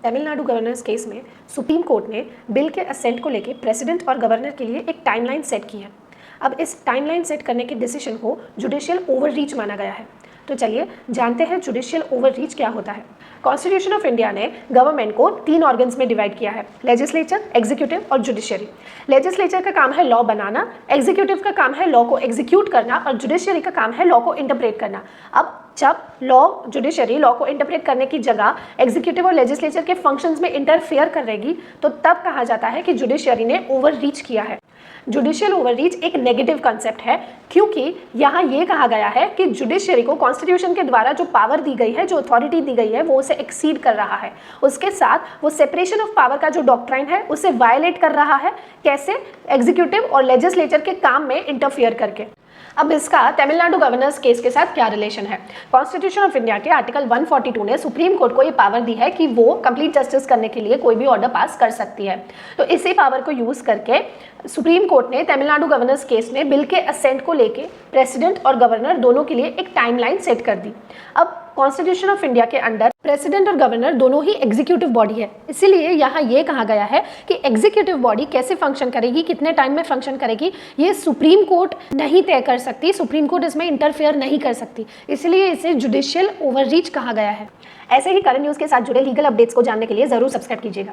Tamil Nadu governors case में supreme court ने bill के असेंट को लेकर प्रेसिडेंट और गवर्नर के लिए एक टाइमलाइन सेट की है। अब इस टाइमलाइन सेट करने के डिसीजन को जुडिशियल ओवररीच माना गया है। तो चलिए जानते हैं जुडिशियल ओवररीच क्या होता है। कॉन्स्टिट्यूशन ऑफ इंडिया ने गवर्नमेंट को 3 ऑर्गन्स में डिवाइड किया है, लेजिस्लेचर, एग्जीक्यूटिव और जुडिशरी। लेजिस्लेचर का काम है लॉ बनाना, एग्जीक्यूटिव का काम है लॉ को एग्जीक्यूट करना और जुडिशरी का काम है लॉ को इंटरप्रेट करना। अब जब जुडिशरी लॉ को इंटरप्रेट करने की जगह एग्जीक्यूटिव और लेजिस्लेचर के फंक्शंस में इंटरफेयर करेगी तो तब कहा जाता है कि जुडिशरी ने ओवररीच किया है। जुडिशियल ओवररीच एक नेगेटिव कंसेप्ट है क्योंकि यहाँ ये कहा गया है कि जुडिशरी को कॉन्स्टिट्यूशन के द्वारा जो पावर दी गई है, जो अथॉरिटी दी गई है, वो उसे एक्सीड कर रहा है। उसके साथ वो सेपरेशन ऑफ पावर का जो डॉक्ट्राइन है उसे वायलेट कर रहा है। कैसे? एग्जीक्यूटिव और लेजिस्लेचर के काम में इंटरफियर करके। अब इसका तमिलनाडु गवर्नर्स केस के साथ क्या रिलेशन है? कॉन्स्टिट्यूशन ऑफ इंडिया के आर्टिकल 142 ने सुप्रीम कोर्ट को ये पावर दी है कि वो कंप्लीट जस्टिस करने के लिए कोई भी ऑर्डर पास कर सकती है। तो इसी पावर को यूज करके सुप्रीम कोर्ट ने तमिलनाडु गवर्नर्स केस में बिल के असेंट को लेके प्रेसिडेंट और गवर्नर दोनों के लिए एक टाइमलाइन सेट कर दी। अब कॉन्स्टिट्यूशन ऑफ इंडिया के अंडर प्रेसिडेंट और गवर्नर दोनों ही एग्जीक्यूटिव बॉडी है, इसीलिए यहाँ ये कहा गया है कि एग्जीक्यूटिव बॉडी कैसे फंक्शन करेगी, कितने टाइम में फंक्शन करेगी, ये सुप्रीम कोर्ट नहीं तय कर सकती। सुप्रीम कोर्ट इसमें इंटरफेयर नहीं कर सकती, इसलिए इसे जुडिशियल ओवररीच कहा गया है। ऐसे ही करंट न्यूज़ के साथ जुड़े लीगल अपडेट्स को जानने के लिए जरूर सब्सक्राइब कीजिएगा।